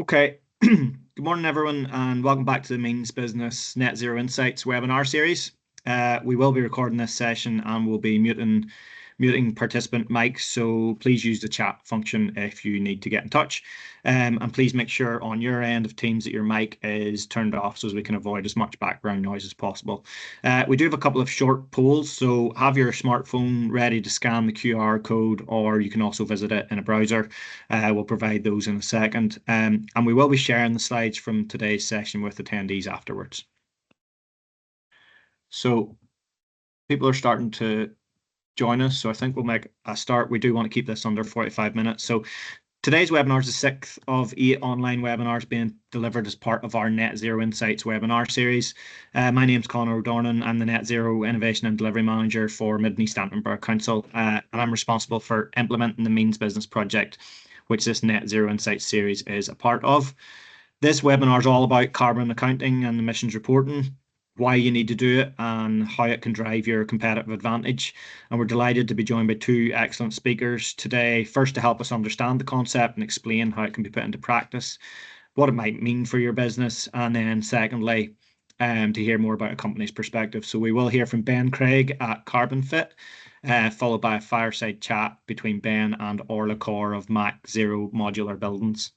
Okay. Good morning, everyone, and welcome back to the MEANZ Business Net Zero Insights webinar series. We will be recording this session and we'll be muting participant mics, so please use the chat function if you need to get in touch. And please make sure on your end of Teams that your mic is turned off so as we can avoid as much background noise as possible. We do have a couple of short polls, so have your smartphone ready to scan the QR code, or you can also visit it in a browser. We'll provide those in a second. And we will be sharing the slides from today's session with attendees afterwards. So people are starting to join us, so I think we'll make a start. We do want to keep this under 45 minutes. So today's webinar is the 6th of 8 online webinars being delivered as part of our Net Zero Insights webinar series. My name's Conor O'Dornan. I'm the Net Zero Innovation and Delivery Manager for Mid and East Antrim Borough Council, and I'm responsible for implementing the MEANZ Business project, which this Net Zero Insights series is a part of. This webinar is all about carbon accounting and emissions reporting, why you need to do it and how it can drive your competitive advantage. And we're delighted to be joined by two excellent speakers today. First, to help us understand the concept and explain how it can be put into practice, what it might mean for your business, and then secondly, to hear more about a company's perspective. So we will hear from Ben Craig at carbonfit, followed by a fireside chat between Ben and Orla Corr of MEANZ Zero Modular Buildings.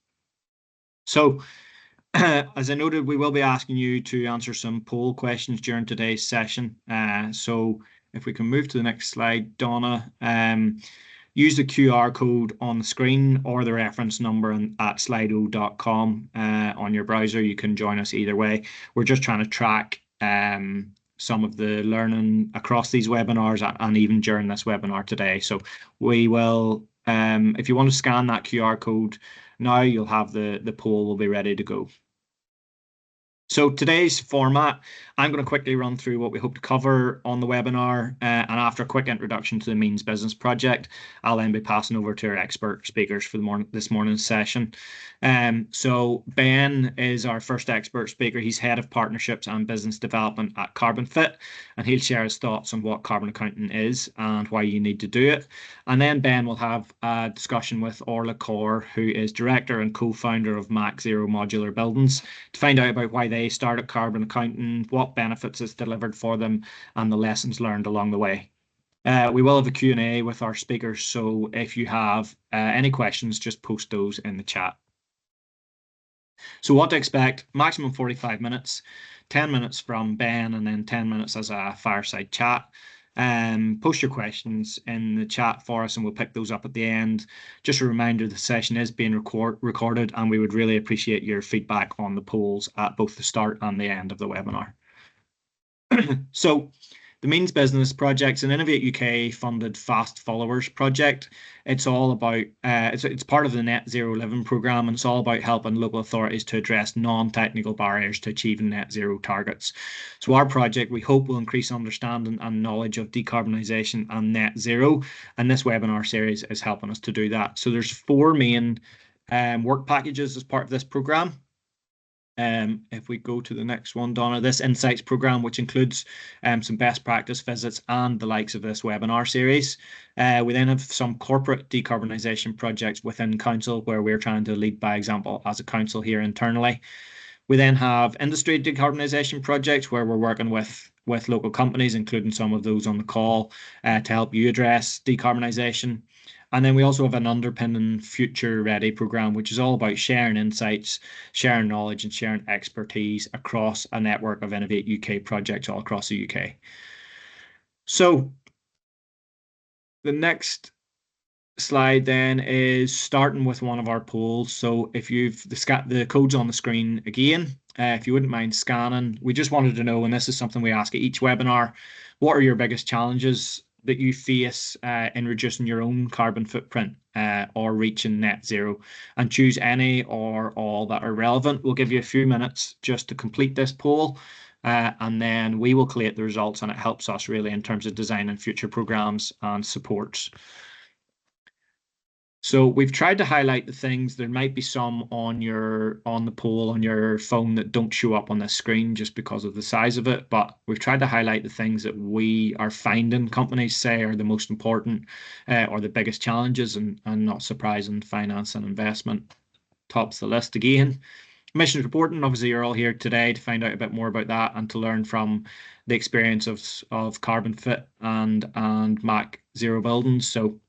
So, as I noted, we will be asking you to answer some poll questions during today's session. So if we can move to the next slide, Donna, use the QR code on the screen or the reference number at slido.com on your browser. You can join us either way. We're just trying to track some of the learning across these webinars and even during this webinar today. So we will, if you want to scan that QR code now, you'll have the poll will be ready to go. So today's format, I'm going to quickly run through what we hope to cover on the webinar, and after a quick introduction to the MEANZ Business project, I'll then be passing over to our expert speakers for this morning's session. So Ben is our first expert speaker. He's Head of Partnerships and Business Development at carbonfit, and he'll share his thoughts on what carbon accounting is and why you need to do it. And then Ben will have a discussion with Orla Corr, who is Director and Co-founder of MEANZ Zero Modular Buildings, to find out about why they started carbon accounting, what benefits it's delivered for them, and the lessons learned along the way. We will have a Q&A with our speakers, so if you have any questions, just post those in the chat. So what to expect: maximum 45 minutes, 10 minutes from Ben, and then 10 minutes as a fireside chat. Post your questions in the chat for us and we'll pick those up at the end. Just a reminder, the session is being recorded and we would really appreciate your feedback on the polls at both the start and the end of the webinar. So the MEANZ Business project's an Innovate UK funded fast followers project. It's all about, it's part of the Net Zero Living programme, and it's all about helping local authorities to address non-technical barriers to achieving net zero targets. So our project, we hope, will increase understanding and knowledge of decarbonisation and net zero, and this webinar series is helping us to do that. So there's 4 main work packages as part of this programme. If we go to the next one, Donna, this Insights programme, which includes some best practice visits and the likes of this webinar series. We then have some corporate decarbonisation projects within council where we're trying to lead by example as a council here internally. We then have industry decarbonisation projects where we're working with local companies, including some of those on the call, to help you address decarbonisation. And then we also have an underpinning Future Ready programme, which is all about sharing insights, sharing knowledge and sharing expertise across a network of Innovate UK projects all across the UK. So the next slide then is starting with one of our polls. So if you've the code's on the screen again, if you wouldn't mind scanning, we just wanted to know, and this is something we ask at each webinar, what are your biggest challenges that you face in reducing your own carbon footprint or reaching net zero, and choose any or all that are relevant. We'll give you a few minutes just to complete this poll, and then we will collate the results, and it helps us really in terms of designing future programs and supports. So we've tried to highlight the things. There might be some on the poll on your phone that don't show up on this screen just because of the size of it, but we've tried to highlight the things that we are finding companies say are the most important or the biggest challenges, and not surprising, finance and investment. tops the list again. Emissions reporting, obviously you're all here today to find out a bit more about that and to learn from the experience of carbonfit and MAC zero buildings. So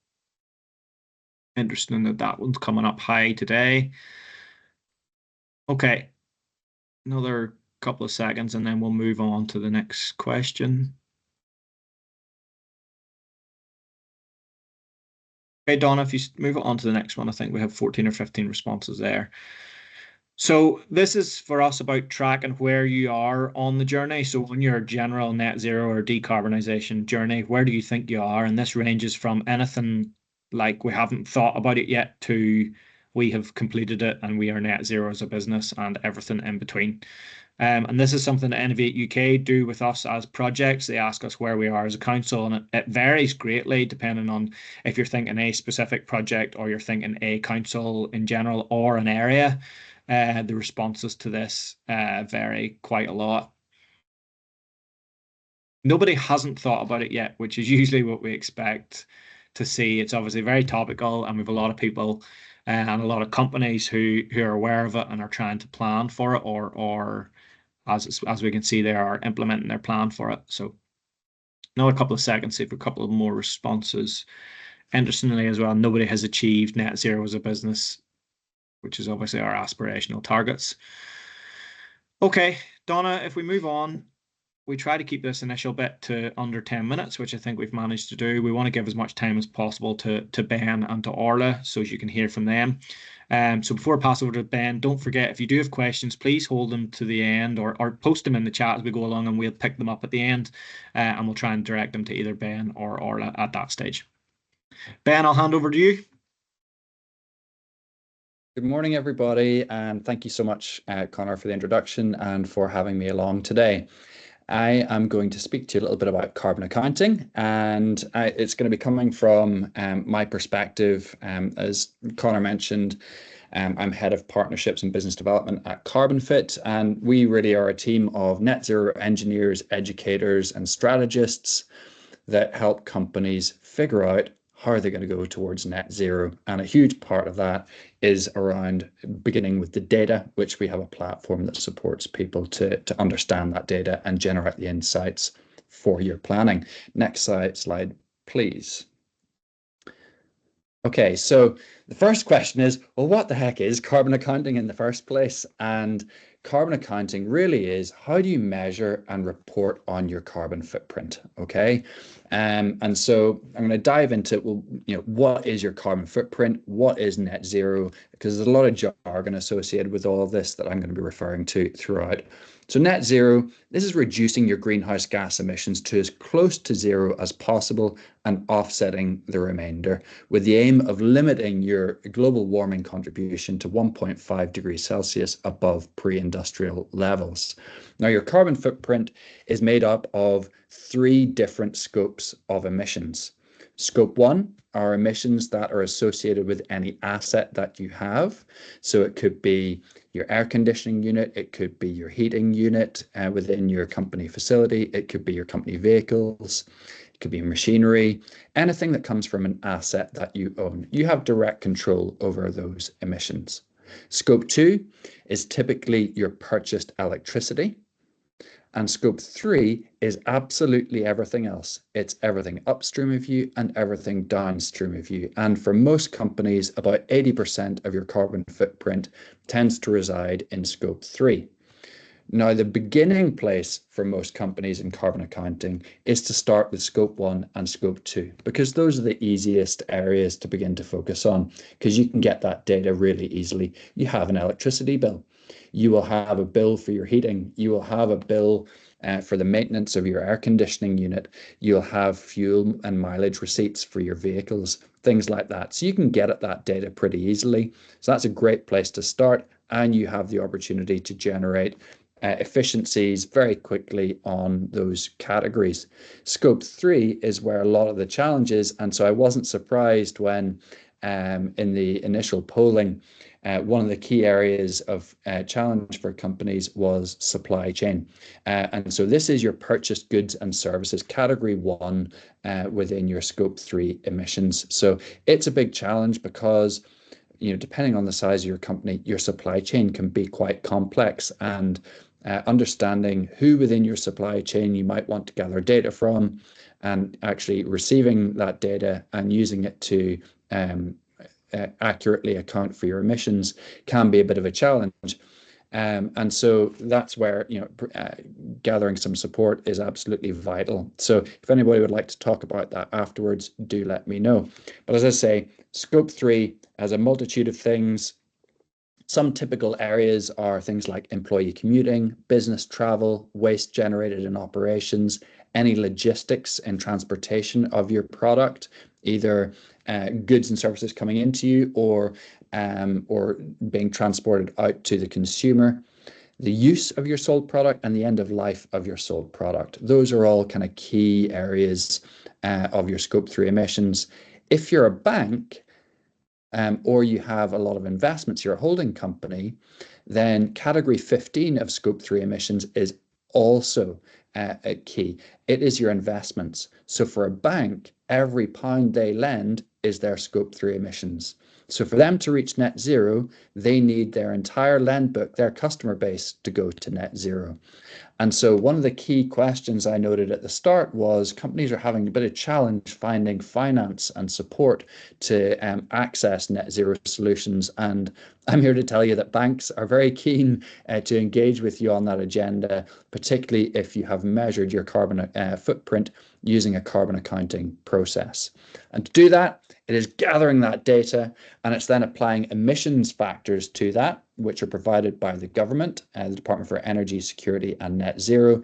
interesting that that one's coming up high today. Okay, another couple of seconds and then we'll move on to the next question. Okay, Donna, if you move on to the next one, I think we have 14 or 15 responses there. So this is for us about tracking where you are on the journey. So on your general net zero or decarbonisation journey, where do you think you are? And this ranges from anything like we haven't thought about it yet to we have completed it and we are net zero as a business and everything in between. And this is something that Innovate UK do with us as projects. They ask us where we are as a council, and it varies greatly depending on if you're thinking a specific project or you're thinking a council in general or an area. The responses to this vary quite a lot. Nobody hasn't thought about it yet, which is usually what we expect to see. It's obviously very topical, and we have a lot of people and a lot of companies who are aware of it and are trying to plan for it, or as we can see, they are implementing their plan for it. So another couple of seconds, see if a couple of more responses. Interestingly as well, nobody has achieved net zero as a business, which is obviously our aspirational targets. Okay, Donna, if we move on, we try to keep this initial bit to under 10 minutes, which I think we've managed to do. We want to give as much time as possible to Ben and to Orla, so as you can hear from them. So before I pass over to Ben, don't forget, if you do have questions, please hold them to the end or post them in the chat as we go along, and we'll pick them up at the end, and we'll try and direct them to either Ben or Orla at that stage. Ben, I'll hand over to you. Good morning, everybody, and thank you so much, Connor, for the introduction and for having me along today. I am going to speak to you a little bit about carbon accounting, and it's going to be coming from my perspective. As Connor mentioned, I'm head of partnerships and business development at carbonfit, and we really are a team of net zero engineers, educators, and strategists that help companies figure out how they're going to go towards net zero. And a huge part of that is around beginning with the data, which we have a platform that supports people to understand that data and generate the insights for your planning. Next slide, please. Okay, so the first question is, well, what the heck is carbon accounting in the first place? And carbon accounting really is, how do you measure and report on your carbon footprint? Okay, and so I'm going to dive into, well, what is your carbon footprint? What is net zero? Because there's a lot of jargon associated with all of this that I'm going to be referring to throughout. So net zero, this is reducing your greenhouse gas emissions to as close to zero as possible and offsetting the remainder, with the aim of limiting your global warming contribution to 1.5 degrees Celsius above pre-industrial levels. Now, your carbon footprint is made up of 3 different scopes of emissions. Scope 1 are emissions that are associated with any asset that you have. So it could be your air conditioning unit, it could be your heating unit within your company facility, it could be your company vehicles, it could be machinery, anything that comes from an asset that you own. You have direct control over those emissions. Scope 2 is typically your purchased electricity. And scope 3 is absolutely everything else. It's everything upstream of you and everything downstream of you. And for most companies, about 80% of your carbon footprint tends to reside in scope 3. Now, the beginning place for most companies in carbon accounting is to start with scope 1 and scope 2, because those are the easiest areas to begin to focus on, because you can get that data really easily. You have an electricity bill. You will have a bill for your heating. You will have a bill for the maintenance of your air conditioning unit. You'll have fuel and mileage receipts for your vehicles, things like that. So you can get at that data pretty easily. So that's a great place to start. And you have the opportunity to generate efficiencies very quickly on those categories. Scope 3 is where a lot of the challenge is. And so I wasn't surprised when in the initial polling, one of the key areas of challenge for companies was supply chain. And so this is your purchased goods and services, category 1 within your scope 3 emissions. So it's a big challenge because depending on the size of your company, your supply chain can be quite complex, and understanding who within your supply chain you might want to gather data from, and actually receiving that data and using it to accurately account for your emissions can be a bit of a challenge. And so that's where gathering some support is absolutely vital. So if anybody would like to talk about that afterwards, do let me know. But as I say, Scope 3 has a multitude of things. Some typical areas are things like employee commuting, business travel, waste generated in operations, any logistics and transportation of your product, either goods and services coming into you or being transported out to the consumer, the use of your sold product, and the end of life of your sold product. Those are all kind of key areas of your Scope 3 emissions. If you're a bank, or you have a lot of investments, you're a holding company, then category 15 of Scope 3 emissions is also a key. It is your investments. So for a bank, every pound they lend is their Scope 3 emissions. So for them to reach net zero, they need their entire lend book, their customer base, to go to net zero. And so one of the key questions I noted at the start was companies are having a bit of challenge finding finance and support to access net zero solutions. And I'm here to tell you that banks are very keen to engage with you on that agenda, particularly if you have measured your carbon footprint using a carbon accounting process. And to do that, it is gathering that data, and it's then applying emissions factors to that, which are provided by the government, the Department for Energy Security and Net Zero,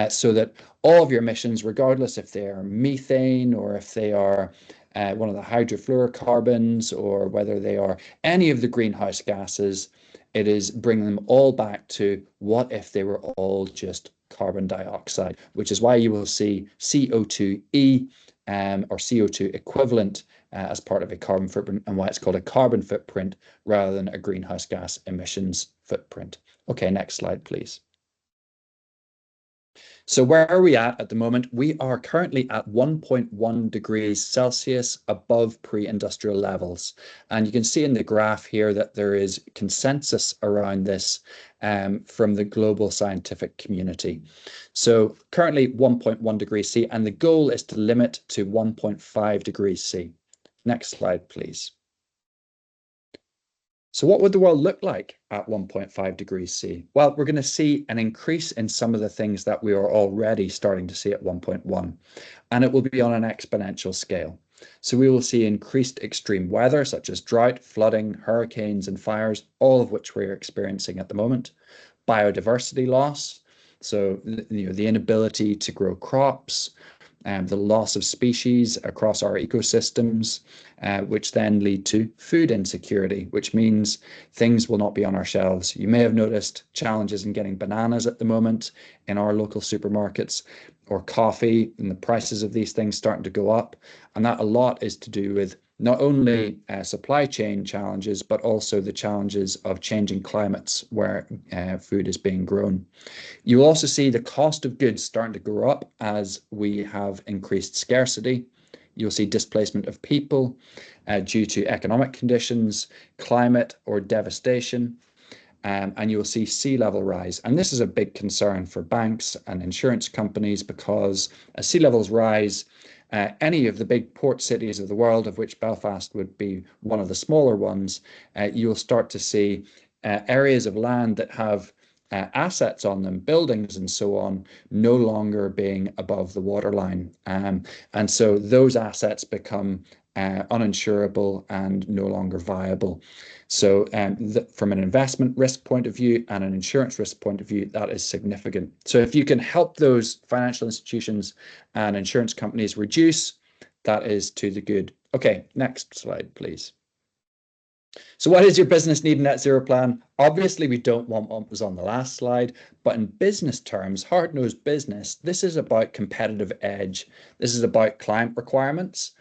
so that all of your emissions, regardless if they are methane or if they are one of the hydrofluorocarbons or whether they are any of the greenhouse gases, it is bringing them all back to what if they were all just carbon dioxide, which is why you will see CO2e or CO2 equivalent as part of a carbon footprint, and why it's called a carbon footprint rather than a greenhouse gas emissions footprint. Okay, next slide, please. So where are we at the moment? We are currently at 1.1 degrees Celsius above pre-industrial levels. And you can see in the graph here that there is consensus around this from the global scientific community. So currently 1.1 degrees C, and the goal is to limit to 1.5 degrees C. Next slide, please. So what would the world look like at 1.5 degrees C? Well, we're going to see an increase in some of the things that we are already starting to see at 1.1, and it will be on an exponential scale. So we will see increased extreme weather, such as drought, flooding, hurricanes, and fires, all of which we're experiencing at the moment. Biodiversity loss, so the inability to grow crops, the loss of species across our ecosystems, which then lead to food insecurity, which means things will not be on our shelves. You may have noticed challenges in getting bananas at the moment in our local supermarkets, or coffee, and the prices of these things starting to go up. And that a lot is to do with not only supply chain challenges, but also the challenges of changing climates where food is being grown. You will also see the cost of goods starting to go up as we have increased scarcity. You'll see displacement of people due to economic conditions, climate, or devastation. And you will see sea level rise. And this is a big concern for banks and insurance companies, because as sea levels rise, any of the big port cities of the world, of which Belfast would be one of the smaller ones, you'll start to see areas of land that have assets on them, buildings and so on, no longer being above the waterline. And so those assets become uninsurable and no longer viable. So from an investment risk point of view and an insurance risk point of view, that is significant. So if you can help those financial institutions and insurance companies reduce, that is to the good. Okay, next slide, please. So what does your business need a net zero plan? Obviously, we don't want what was on the last slide, but in business terms, hard-nosed business, this is about competitive edge. This is about client requirements.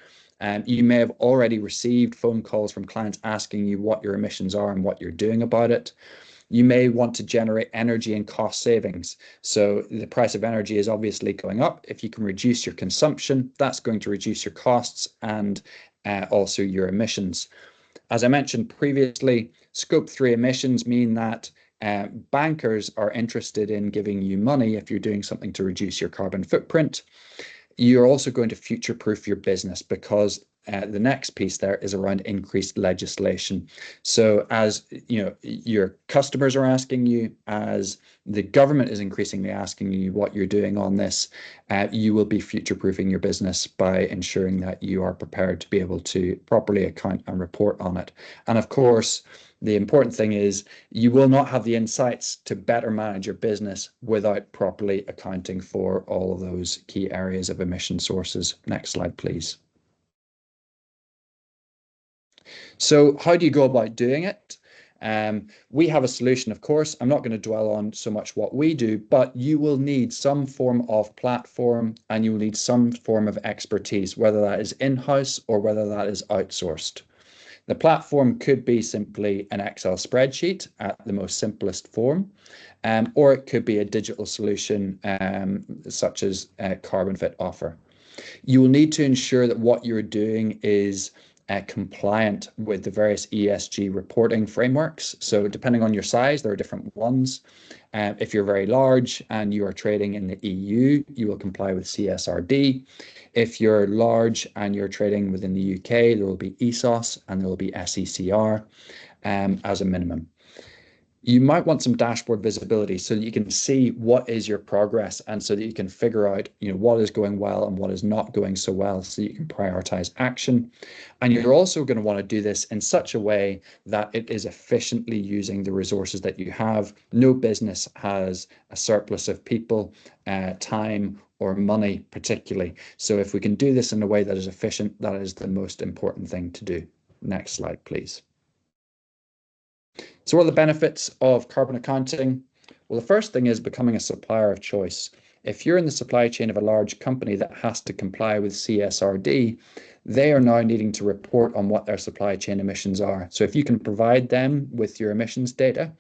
You may have already received phone calls from clients asking you what your emissions are and what you're doing about it. You may want to generate energy and cost savings. So the price of energy is obviously going up. If you can reduce your consumption, that's going to reduce your costs and also your emissions. As I mentioned previously, Scope 3 emissions mean that bankers are interested in giving you money if you're doing something to reduce your carbon footprint. You're also going to future-proof your business because the next piece there is around increased legislation. So as you know, your customers are asking you, as the government is increasingly asking you what you're doing on this, you will be future-proofing your business by ensuring that you are prepared to be able to properly account and report on it. And of course, the important thing is you will not have the insights to better manage your business without properly accounting for all of those key areas of emission sources. Next slide, please. So how do you go about doing it? We have a solution, of course. I'm not going to dwell on so much what we do, but you will need some form of platform and you will need some form of expertise, whether that is in-house or whether that is outsourced. The platform could be simply an Excel spreadsheet at the most simplest form, or it could be a digital solution such as carbonfit offer. You will need to ensure that what you're doing is compliant with the various ESG reporting frameworks. So depending on your size, there are different ones. If you're very large and you are trading in the EU, you will comply with CSRD. If you're large and you're trading within the UK, there will be ESOS and there will be SECR as a minimum. You might want some dashboard visibility so that you can see what is your progress and so that you can figure out, what is going well and what is not going so well so you can prioritize action. And you're also going to want to do this in such a way that it is efficiently using the resources that you have. No business has a surplus of people, time, or money particularly. So if we can do this in a way that is efficient, that is the most important thing to do. Next slide, please. So what are the benefits of carbon accounting? Well, the first thing is becoming a supplier of choice. If you're in the supply chain of a large company that has to comply with CSRD, they are now needing to report on what their supply chain emissions are. So if you can provide them with your emissions data,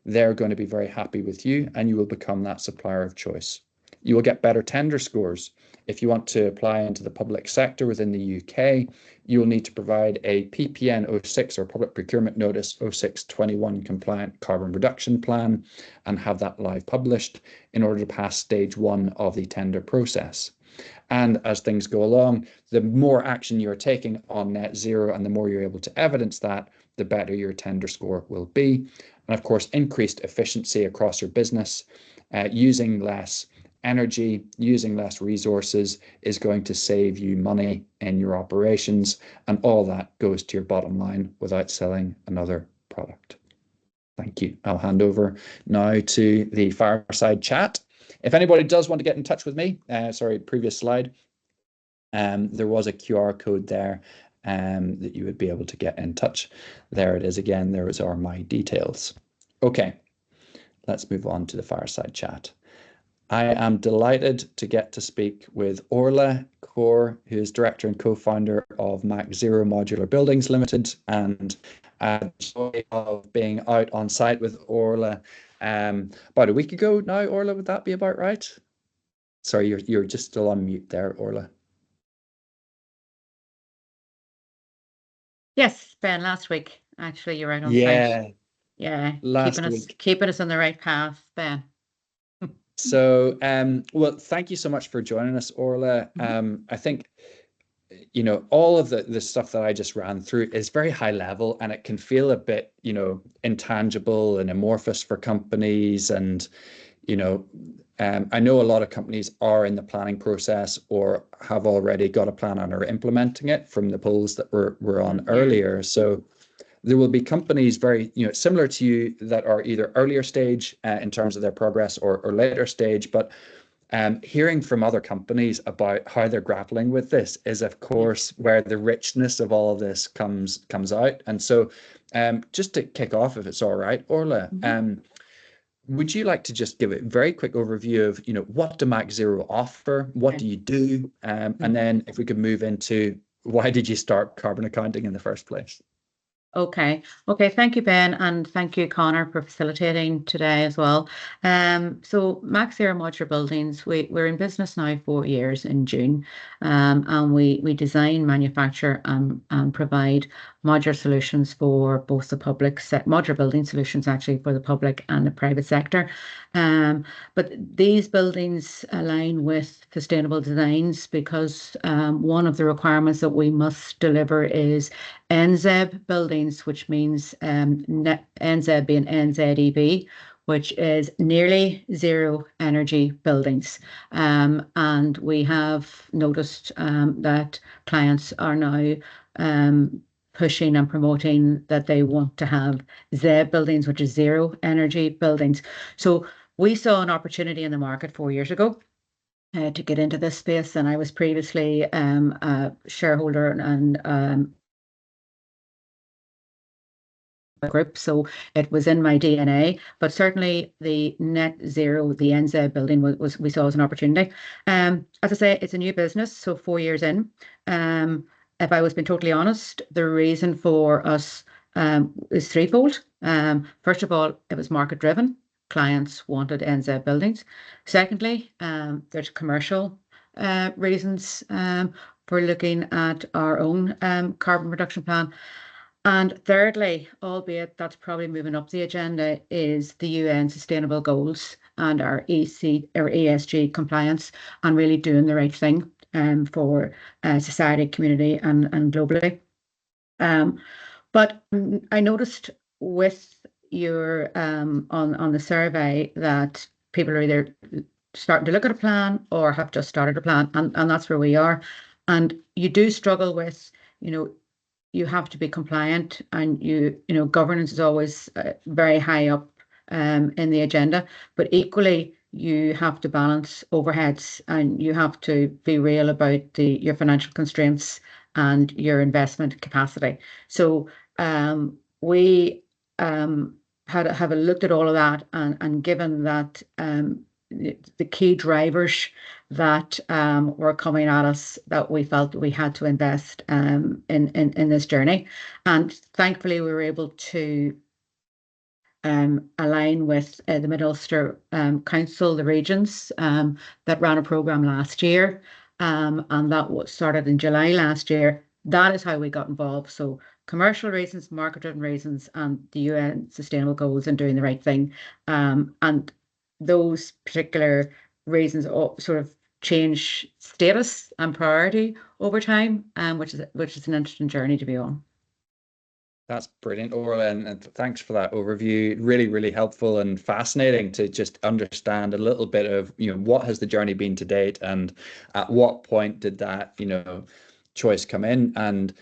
they're going to be very happy with you and you will become that supplier of choice. You will get better tender scores. If you want to apply into the public sector within the UK, you will need to provide a PPN 06 or Public Procurement Notice 0621 compliant carbon reduction plan and have that live published in order to pass stage 1 of the tender process. And as things go along, the more action you're taking on net zero and the more you're able to evidence that, the better your tender score will be. And of course, increased efficiency across your business, using less energy, using less resources is going to save you money in your operations, and all that goes to your bottom line without selling another product. Thank you. I'll hand over now to the fireside chat. If anybody does want to get in touch with me, previous slide, there was a QR code there that you would be able to get in touch. There it is again. There are my details. Okay, let's move on to the fireside chat. I am delighted to get to speak with Orla Corr, who is director and co-founder of Max Zero Modular Buildings Limited, and joy of being out on site with Orla about a week ago now. Orla, would that be about right? Sorry, you're just still on mute there, Orla. Yes, Ben, last week actually you're out on site. Yeah, keeping us on the right path, Ben. So, well, thank you so much for joining us, Orla. I think, all of the stuff that I just ran through is very high level and it can feel a bit, intangible and amorphous for companies. And, I know a lot of companies are in the planning process or have already got a plan and are implementing it from the polls that we're on earlier. So there will be companies very, similar to you that are either earlier stage in terms of their progress or later stage. But hearing from other companies about how they're grappling with this is, of course, where the richness of all of this comes out. And so just to kick off, if it's all right, Orla, would you like to just give a very quick overview of, what do Max Zero offer? What do you do? And then if we could move into why did you start carbon accounting in the first place? Okay. Thank you, Ben, and thank you, Connor, for facilitating today as well. So Max Zero Modular Buildings, we're in business now 4 years in June, and we design, manufacture, and provide modular solutions for both the modular building solutions actually for the public and the private sector. But these buildings align with sustainable designs because one of the requirements that we must deliver is NZEB buildings, which means NZEB being NZEB, which is nearly zero energy buildings. And we have noticed that clients are now pushing and promoting that they want to have ZEB buildings, which is zero energy buildings. So we saw an opportunity in the market 4 years ago to get into this space, and I was previously a shareholder and group, so it was in my DNA. But certainly the net zero, the NZ building was we saw as an opportunity. As I say, it's a new business, so 4 years in. If I was being totally honest, the reason for us is threefold. First of all, it was market driven. Clients wanted NZ buildings. Secondly, there's commercial reasons for looking at our own carbon reduction plan. And thirdly, albeit that's probably moving up the agenda, is the UN Sustainable Goals and our ESG compliance and really doing the right thing for society, community, and globally. But I noticed with your on the survey that people are either starting to look at a plan or have just started a plan, and that's where we are. And you do struggle with, you have to be compliant, and governance is always very high up in the agenda, but equally you have to balance overheads and you have to be real about your financial constraints and your investment capacity. So we have looked at all of that, and given that the key drivers that were coming at us, that we felt that we had to invest in this journey. And thankfully we were able to align with the Mid-Ulster Council, the regions that ran a programme last year, and that was started in July last year. That is how we got involved. So commercial reasons, market-driven reasons, and the UN Sustainable Goals and doing the right thing. And those particular reasons sort of change status and priority over time, which is an interesting journey to be on. That's brilliant, Orla, and thanks for that overview. Really, really helpful and fascinating to just understand a little bit of, what has the journey been to date, and at what point did that, choice come in. And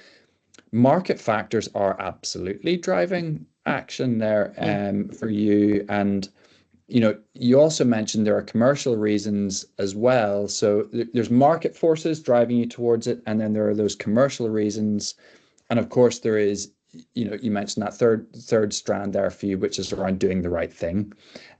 market factors are absolutely driving action there for you. And you also mentioned there are commercial reasons as well. So there's market forces driving you towards it, and then there are those commercial reasons, and of course there is, you mentioned that third strand there for you, which is around doing the right thing.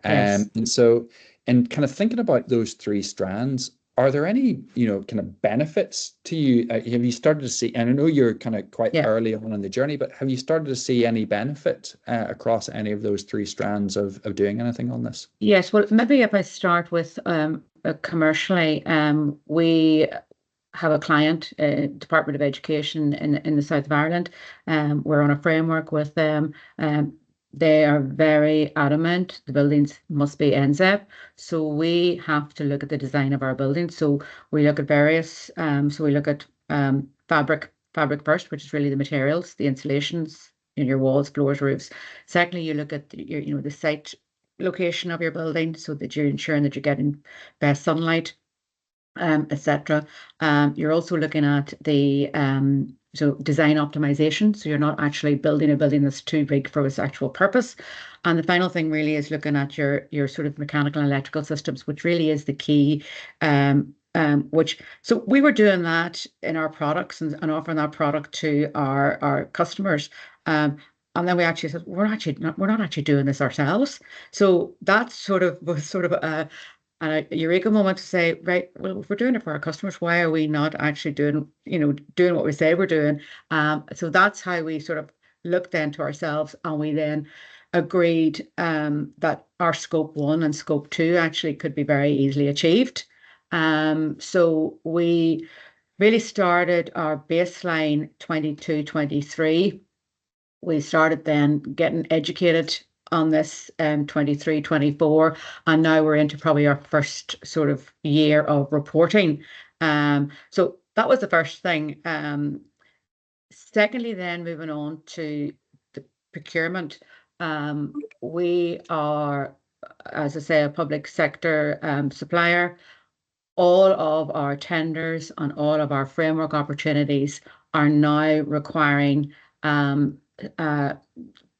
Yes. And so, and kind of thinking about those three strands, are there any, kind of benefits to you? Have you started to see, and I know you're kind of quite early on in the journey, but have you started to see any benefit across any of those three strands of doing anything on this? Yes, well, maybe if I start with commercially, we have a client, Department of Education in the south of Ireland. We're on a framework with them. They are very adamant the buildings must be NZEB. So we have to look at the design of our buildings. So we look at various, so we look at fabric first, which is really the materials, the insulations in your walls, floors, roofs. Secondly, you look at the site location of your building so that you're ensuring that you're getting best sunlight, etc. You're also looking at the so design optimization, so you're not actually building a building that's too big for its actual purpose. And the final thing really is looking at your sort of mechanical and electrical systems, which really is the key. So we were doing that in our products and offering that product to our customers. And then we actually said we're not actually doing this ourselves. So that was sort of a eureka moment to say, right, well, if we're doing it for our customers, why are we not actually doing what we say we're doing? So that's how we sort of looked then to ourselves, and we then agreed that our scope 1 and scope 2 actually could be very easily achieved. So we really started our baseline 22-23 we started then getting educated on this 23, 24, and now we're into probably our first sort of year of reporting. So that was the first thing. Secondly, then moving on to the procurement, we are, as I say, a public sector supplier. All of our tenders and all of our framework opportunities are now requiring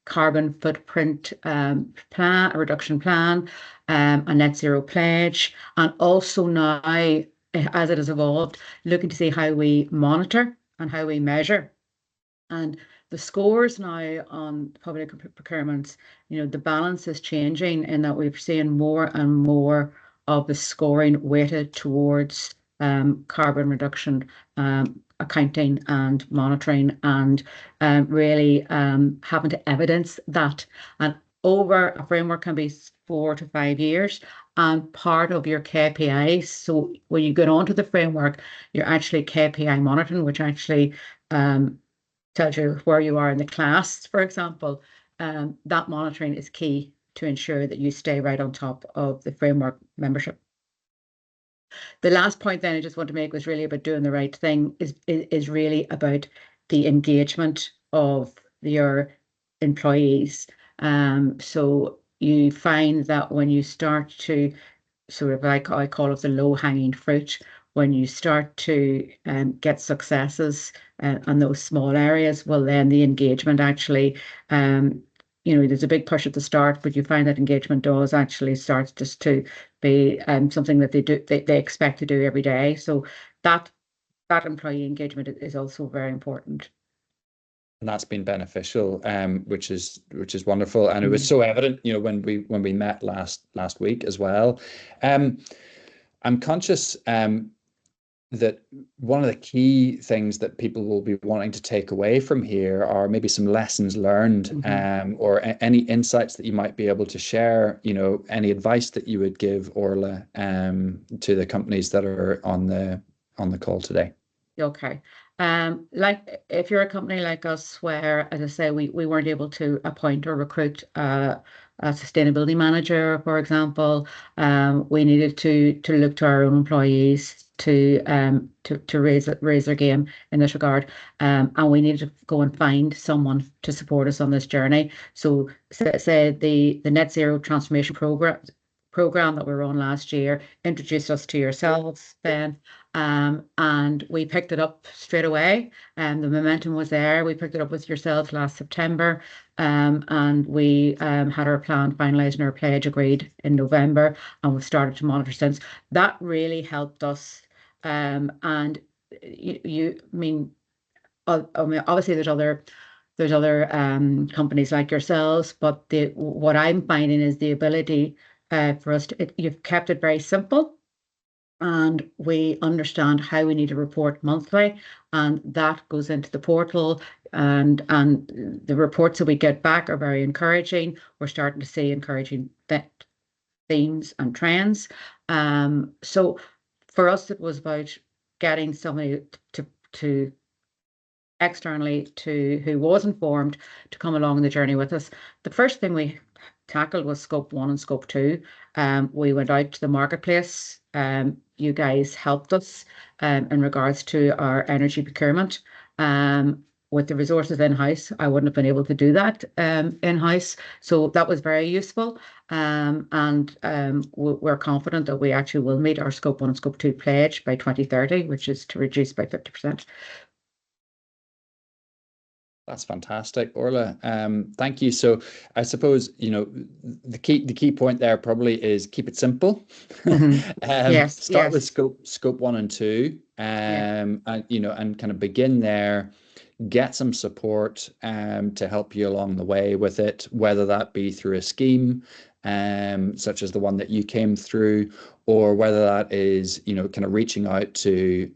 carbon footprint plan, a reduction plan, a net zero pledge, and also now, as it has evolved, looking to see how we monitor and how we measure. And the scores now on public procurements, the balance is changing in that we're seeing more and more of the scoring weighted towards carbon reduction accounting and monitoring, and really having to evidence that. And over a framework can be 4 to 5 years, and part of your KPIs. So when you get onto the framework, you're actually KPI monitoring, which actually tells you where you are in the class, for example. That monitoring is key to ensure that you stay right on top of the framework membership. The last point then I just want to make was really about doing the right thing, is really about the engagement of your employees. So you find that when you start to sort of, like I call it, the low-hanging fruit, when you start to get successes on those small areas, well, then the engagement actually, there's a big push at the start, but you find that engagement does actually start just to be something that they expect to do every day. So that employee engagement is also very important. And that's been beneficial, which is wonderful, and it was so evident, when we met last week as well. I'm conscious that one of the key things that people will be wanting to take away from here are maybe some lessons learned, or any insights that you might be able to share. Any advice that you would give, Orla, to the companies that are on the call today. Okay. Like if you're a company like us, where, as I say, we weren't able to appoint or recruit a sustainability manager, for example, we needed to look to our own employees to raise their game in this regard, and we needed to go and find someone to support us on this journey. So say the net zero transformation program that we were on last year introduced us to yourselves, Ben, and we picked it up straight away, and the momentum was there. We picked it up with yourselves last September, and we had our plan finalised and our pledge agreed in November, and we've started to monitor since. That really helped us, and obviously there's other companies like yourselves, but what I'm finding is the ability for us you've kept it very simple, and we understand how we need to report monthly, and that goes into the portal, and the reports that we get back are very encouraging. We're starting to see encouraging themes and trends. So for us, it was about getting somebody to externally who was informed to come along the journey with us. The first thing we tackled was scope 1 and scope 2. We went out to the marketplace. You guys helped us in regards to our energy procurement. With the resources in-house, I wouldn't have been able to do that in-house. So that was very useful. And we're confident that we actually will meet our scope 1 and scope 2 pledge by 2030, which is to reduce by 50%. That's fantastic, Orla. Thank you. So I suppose, the key point there probably is keep it simple. Yes. Start with scope 1 and 2, and kind of begin there. Get some support to help you along the way with it, whether that be through a scheme such as the one that you came through, or whether that is, kind of reaching out to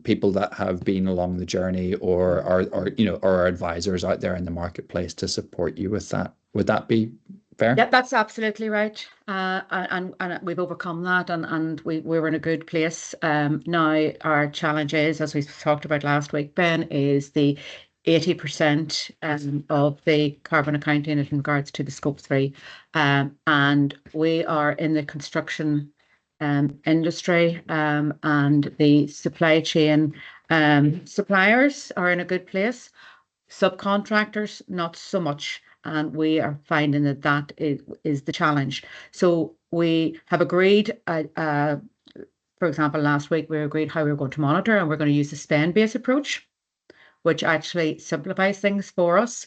people that have been along the journey, or our advisors out there in the marketplace to support you with that. Would that be fair? Yeah, that's absolutely right. And we've overcome that, and we're in a good place. Now our challenge is, as we talked about last week, Ben, is the 80% of the carbon accounting is in regards to the scope 3. And we are in the construction industry, and the supply chain suppliers are in a good place. Subcontractors, not so much. And we are finding that that is the challenge. So we have agreed, for example, last week we agreed how we were going to monitor, and we're going to use the spend-based approach, which actually simplifies things for us.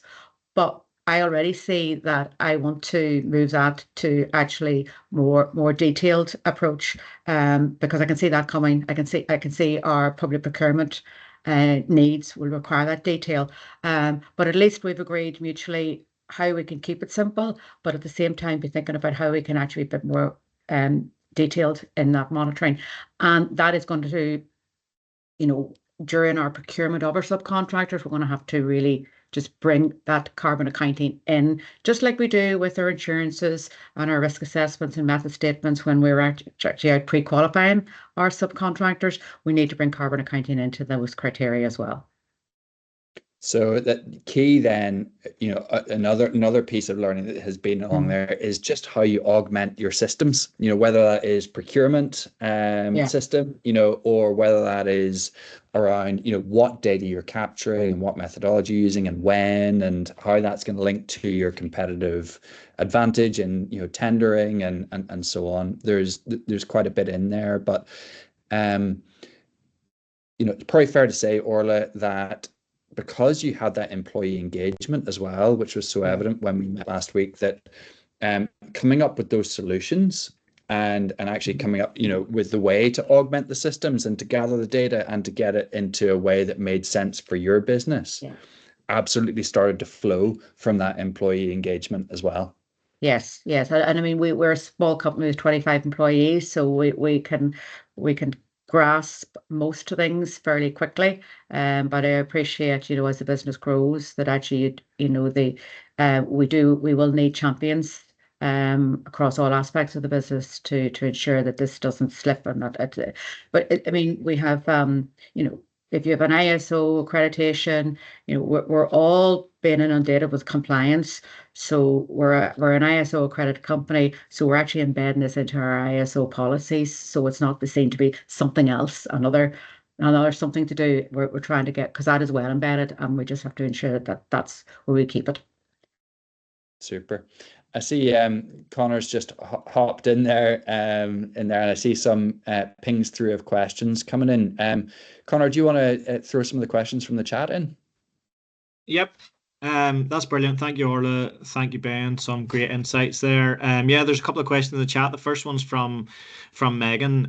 But I already see that I want to move that to actually more detailed approach, because I can see that coming. I can see our public procurement needs will require that detail. But at least we've agreed mutually how we can keep it simple, but at the same time be thinking about how we can actually be a bit more detailed in that monitoring. And that is going to, during our procurement of our subcontractors, we're going to have to really just bring that carbon accounting in, just like we do with our insurances and our risk assessments and method statements when we're actually out pre-qualifying our subcontractors. We need to bring carbon accounting into those criteria as well. So that key then, another piece of learning that has been along there is just how you augment your systems, whether that is procurement system, or whether that is around, what data you're capturing and what methodology you're using and when, and how that's going to link to your competitive advantage and, tendering and so on. There's quite a bit in there, but, it's probably fair to say, Orla, that because you had that employee engagement as well, which was so evident when we met last week, that coming up with those solutions and actually coming up, with the way to augment the systems and to gather the data and to get it into a way that made sense for your business, absolutely started to flow from that employee engagement as well. Yes. And I mean, we're a small company with 25 employees, so we can grasp most things fairly quickly. But I appreciate, as the business grows, that actually, we will need champions across all aspects of the business to ensure that this doesn't slip. And I mean, we have, if you have an ISO accreditation, we're all being inundated with compliance. So we're an ISO accredited company. So we're actually embedding this into our ISO policies. So it's not seen to be something else, another something to do. We're trying to get, because that is well embedded, and we just have to ensure that that's where we keep it. Super. I see Connor's just hopped in there, and I see some pings through of questions coming in. Connor, do you want to throw some of the questions from the chat in? Yep. That's brilliant. Thank you, Orla. Thank you, Ben. Some great insights there. There's a couple of questions in the chat. The first one's from Megan.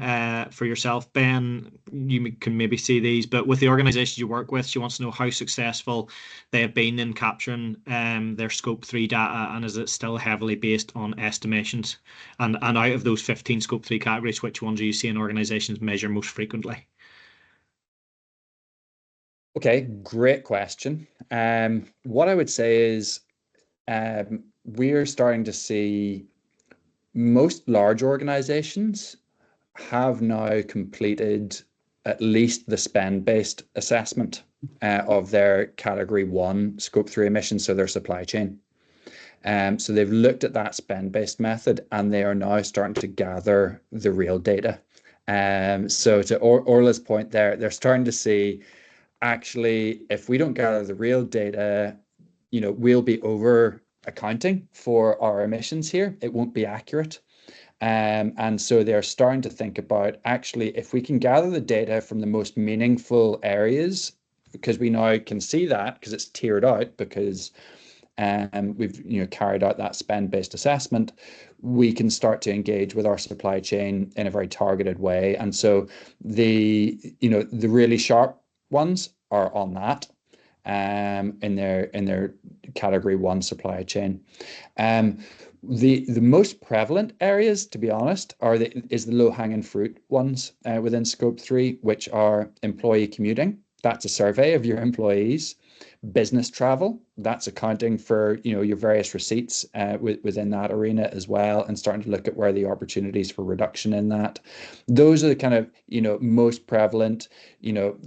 For yourself, Ben, you can maybe see these, but with the organisations you work with, she wants to know how successful they have been in capturing their Scope 3 data, and is it still heavily based on estimations? And out of those 15 Scope 3 categories, which ones are you seeing organisations measure most frequently? Okay, great question. What I would say is we're starting to see most large organizations have now completed at least the spend-based assessment of their category 1 Scope 3 emissions, so their supply chain. So they've looked at that spend-based method, and they are now starting to gather the real data. So to Orla's point there, they're starting to see, actually, if we don't gather the real data, we'll be over accounting for our emissions here. It won't be accurate. And so they're starting to think about, actually, if we can gather the data from the most meaningful areas, because we now can see that because it's tiered out, because we've carried out that spend-based assessment, we can start to engage with our supply chain in a very targeted way. And so the really sharp ones are on that in their category 1 supply chain. The most prevalent areas, to be honest, is the low-hanging fruit ones within Scope 3, which are employee commuting. That's a survey of your employees. Business travel, that's accounting for, your various receipts within that arena as well, and starting to look at where the opportunities for reduction in that. Those are the kind of, most prevalent,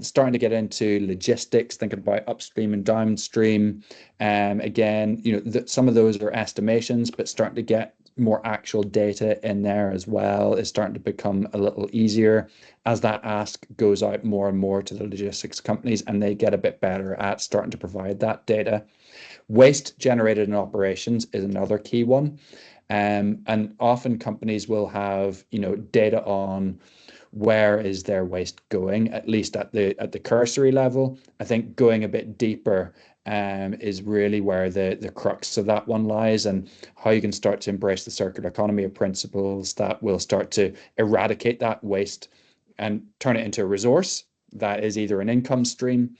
starting to get into logistics, thinking about upstream and downstream. Again, some of those are estimations, but starting to get more actual data in there as well is starting to become a little easier as that ask goes out more and more to the logistics companies, and they get a bit better at starting to provide that data. Waste generated in operations is another key one. And often companies will have, data on where is their waste going, at least at the cursory level. I think going a bit deeper is really where the crux of that one lies, and how you can start to embrace the circular economy of principles that will start to eradicate that waste and turn it into a resource that is either an income stream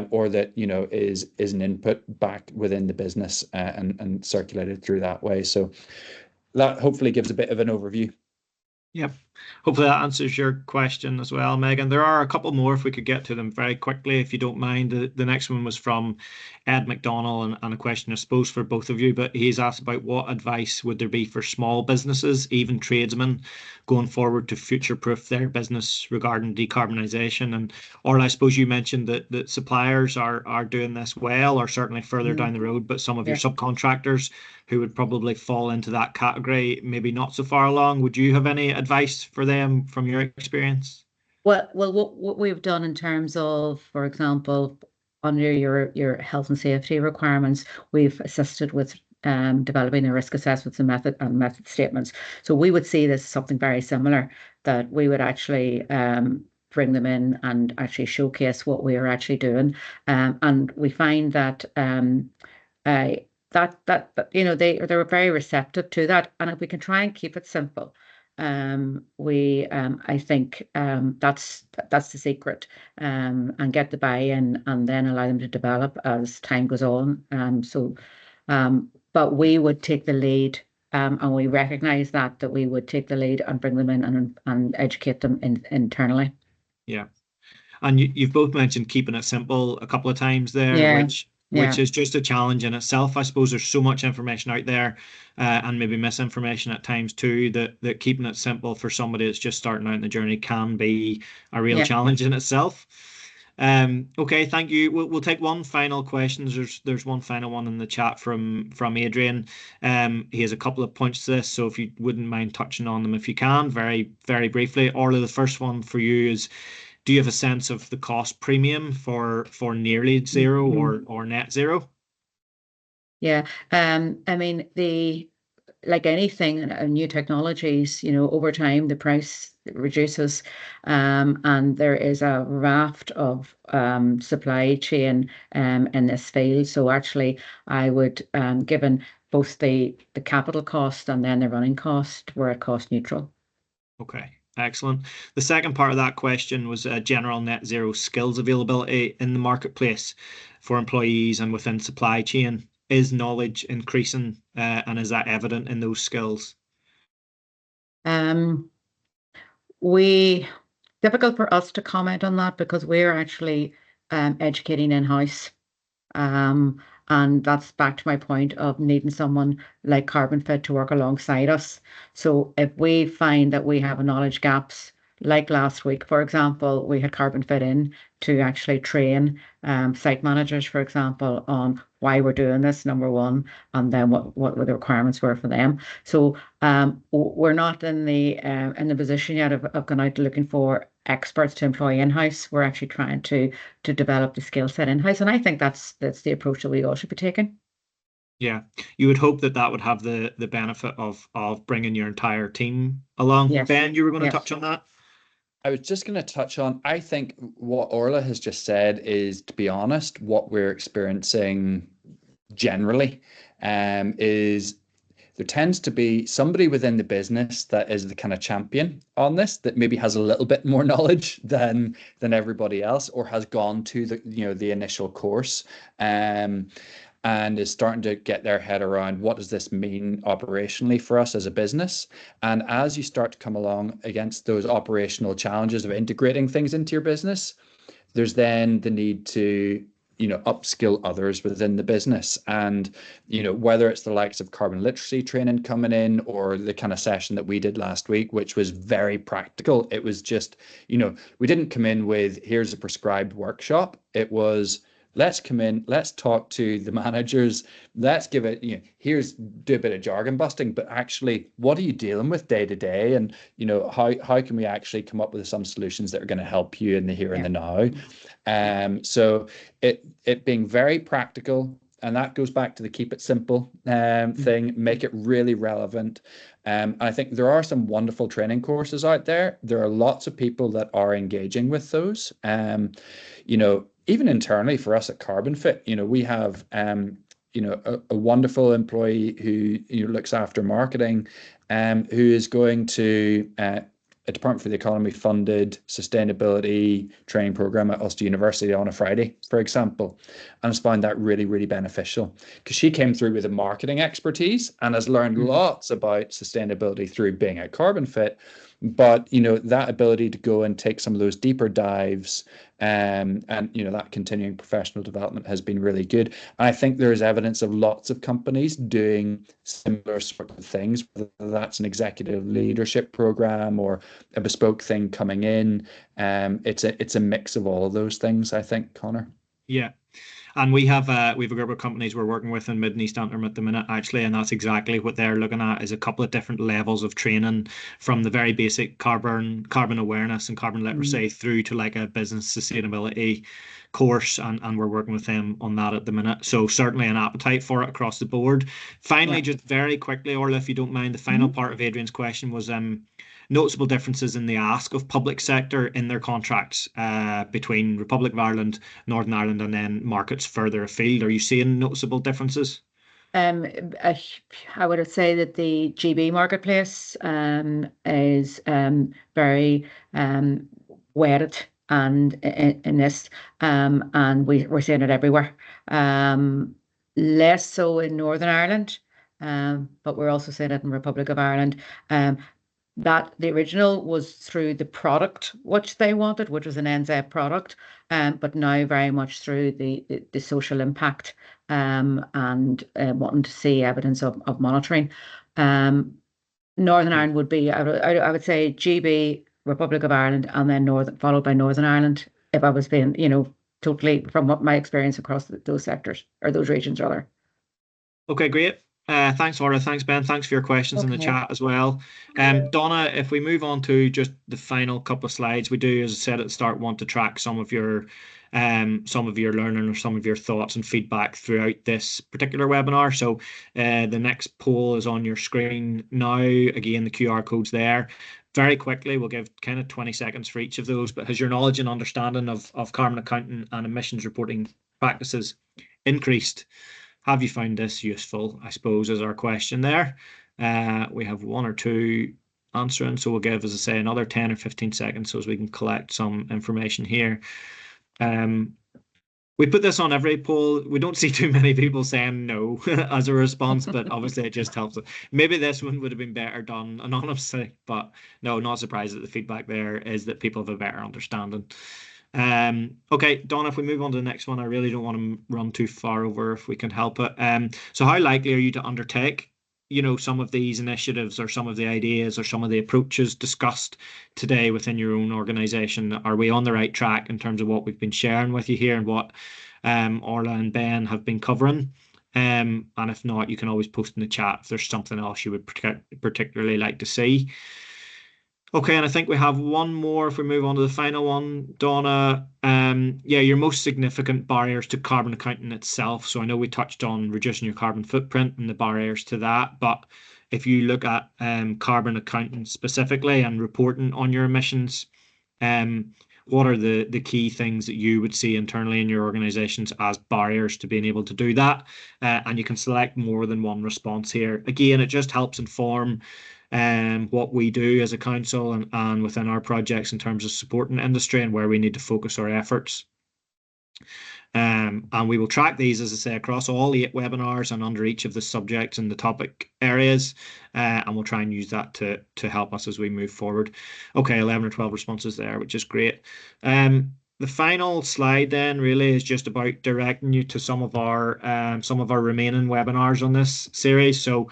or that is an input back within the business and circulated through that way. So that hopefully gives a bit of an overview. Yep. Hopefully that answers your question as well, Megan. There are a couple more if we could get to them very quickly, if you don't mind. The next one was from Ed McDonnell, and a question, I suppose, for both of you, but he's asked about what advice would there be for small businesses, even tradesmen, going forward to future-proof their business regarding decarbonisation. And Orla, I suppose you mentioned that suppliers are doing this well, or certainly further down the road, but some of your subcontractors who would probably fall into that category, maybe not so far along. Would you have any advice for them from your experience? Well, what we've done in terms of, for example, under your health and safety requirements, we've assisted with developing the risk assessments and method statements. So we would see this as something very similar, that we would actually bring them in and actually showcase what we are actually doing. And we find that they're very receptive to that, and if we can try and keep it simple, I think that's the secret, and get the buy-in, and then allow them to develop as time goes on. But we would take the lead, and we recognise that we would take the lead and bring them in and educate them internally. Yeah. And you've both mentioned keeping it simple a couple of times there, which is just a challenge in itself. I suppose there's so much information out there, and maybe misinformation at times too, that keeping it simple for somebody that's just starting out in the journey can be a real challenge in itself. Okay, thank you. We'll take one final question. There's one final one in the chat from Adrian. He has a couple of points to this, so if you wouldn't mind touching on them if you can, very, very briefly. Orla, the first one for you is, do you have a sense of the cost premium for nearly zero or net zero? Yeah, I mean, like anything, new technologies, over time the price reduces, and there is a raft of supply chain in this field. So actually, I would, given both the capital cost and then the running cost, we're at cost neutral. Okay. Excellent. The second part of that question was general net zero skills availability in the marketplace for employees and within supply chain. Is knowledge increasing, and is that evident in those skills? Difficult for us to comment on that because we're actually educating in-house. And that's back to my point of needing someone like carbonfit to work alongside us. So if we find that we have knowledge gaps, like last week, for example, we had carbonfit in to actually train site managers, for example, on why we're doing this, number one, and then what the requirements were for them. So we're not in the position yet of going out looking for experts to employ in-house. We're actually trying to develop the skill set in-house, and I think that's the approach that we all should be taking. Yeah, you would hope that would have the benefit of bringing your entire team along. Yes. Ben, you were going to touch on that? I was just going to touch on, I think what Orla has just said is, to be honest, what we're experiencing generally is there tends to be somebody within the business that is the kind of champion on this, that maybe has a little bit more knowledge than everybody else, or has gone to the initial course. And is starting to get their head around what does this mean operationally for us as a business. And as you start to come along against those operational challenges of integrating things into your business, there's then the need to upskill others within the business. And, whether it's the likes of carbon literacy training coming in, or the kind of session that we did last week, which was very practical. It was just, we didn't come in with, here's a prescribed workshop. It was, let's come in, let's talk to the managers, let's give it, do a bit of jargon busting, but actually, what are you dealing with day to day? And, how can we actually come up with some solutions that are going to help you in the here and the now? So it being very practical, and that goes back to the keep it simple thing, make it really relevant. I think there are some wonderful training courses out there. There are lots of people that are engaging with those. Even internally for us at carbonfit, we have a wonderful employee who looks after marketing, who is going to a Department for the Economy funded sustainability training program at Ulster University on a Friday, for example. And has found that really, really beneficial, because she came through with a marketing expertise and has learned lots about sustainability through being at carbonfit. But, that ability to go and take some of those deeper dives, and, that continuing professional development has been really good. And I think there is evidence of lots of companies doing similar sort of things, whether that's an executive leadership program or a bespoke thing coming in. It's a mix of all of those things, I think, Connor. Yeah. And we have a group of companies we're working with in Mid and East Antrim at the minute, actually, and that's exactly what they're looking at, is a couple of different levels of training, from the very basic carbon awareness and carbon literacy through to like a business sustainability course, and we're working with them on that at the minute. So certainly an appetite for it across the board. Finally, just very quickly, Orla, if you don't mind, the final part of Adrian's question was noticeable differences in the ask of public sector in their contracts between Republic of Ireland, Northern Ireland, and then markets further afield. Are you seeing noticeable differences? I would say that the GB marketplace is very weighted and in this, and we're seeing it everywhere. Less so in Northern Ireland, but we're also seeing it in Republic of Ireland. That the original was through the product which they wanted, which was an NZ product, but now very much through the social impact, and wanting to see evidence of monitoring. Northern Ireland would be, I would say, GB, Republic of Ireland, and then followed by Northern Ireland, if I was being, totally from what my experience across those sectors, or those regions rather. Okay, great. Thanks, Orla. Thanks, Ben. Thanks for your questions in the chat as well. Donna, if we move on to just the final couple of slides, we do, as I said at the start, want to track some of your learning or some of your thoughts and feedback throughout this particular webinar. So the next poll is on your screen now. Again, the QR code's there. Very quickly, we'll give kind of 20 seconds for each of those, but has your knowledge and understanding of carbon accounting and emissions reporting practices increased? Have you found this useful, I suppose, is our question there. We have one or two answering, so we'll give, as I say, another 10 or 15 seconds so as we can collect some information here. We put this on every poll. We don't see too many people saying no as a response, but obviously it just helps. Maybe this one would have been better done anonymously, but no, not surprised that the feedback there is that people have a better understanding. Okay, Donna, if we move on to the next one, I really don't want to run too far over if we can help it. So how likely are you to undertake, some of these initiatives or some of the ideas or some of the approaches discussed today within your own organisation? Are we on the right track in terms of what we've been sharing with you here and what Orla and Ben have been covering? And if not, you can always post in the chat if there's something else you would particularly like to see. Okay, and I think we have one more if we move on to the final one, Donna. Your most significant barriers to carbon accounting itself. So I know we touched on reducing your carbon footprint and the barriers to that, but if you look at carbon accounting specifically and reporting on your emissions, what are the key things that you would see internally in your organizations as barriers to being able to do that? And you can select more than one response here. Again, it just helps inform what we do as a council and within our projects in terms of supporting industry and where we need to focus our efforts. And we will track these, as I say, across all 8 webinars and under each of the subjects and the topic areas, and we'll try and use that to help us as we move forward. Okay, 11 or 12 responses there, which is great. the final slide then really is just about directing you to some of our remaining webinars on this series. So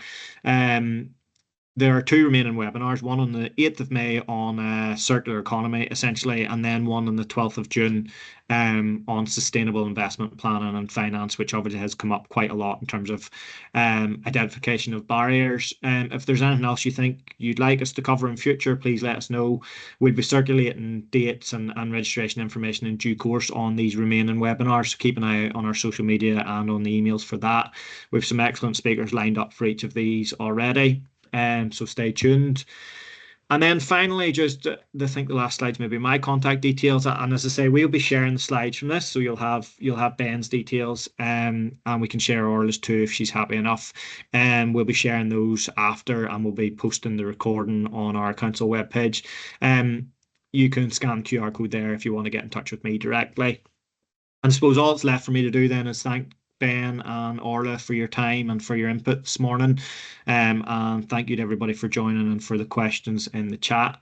there are 2 remaining webinars, one on the 8th of May on circular economy, essentially, and then one on the 12th of June on sustainable investment planning and finance, which obviously has come up quite a lot in terms of identification of barriers. If there's anything else you think you'd like us to cover in future, please let us know. We'll be circulating dates and registration information in due course on these remaining webinars. So keep an eye on our social media and on the emails for that. We have some excellent speakers lined up for each of these already. So stay tuned. And then finally, just I think the last slide's maybe my contact details. And as I say, we'll be sharing the slides from this, so you'll have Ben's details, and we can share Orla's too if she's happy enough. And we'll be sharing those after, and we'll be posting the recording on our council webpage. You can scan the QR code there if you want to get in touch with me directly. And I suppose all that's left for me to do then is thank Ben and Orla for your time and for your input this morning, and thank you to everybody for joining and for the questions in the chat,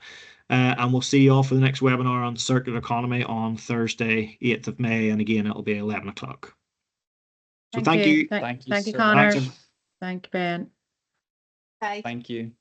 and we'll see you all for the next webinar on circular economy on Thursday 8th of May, and again it'll be 11 o'clock. So thank you. Thank you, Connor. Thank you, Ben. Thank you.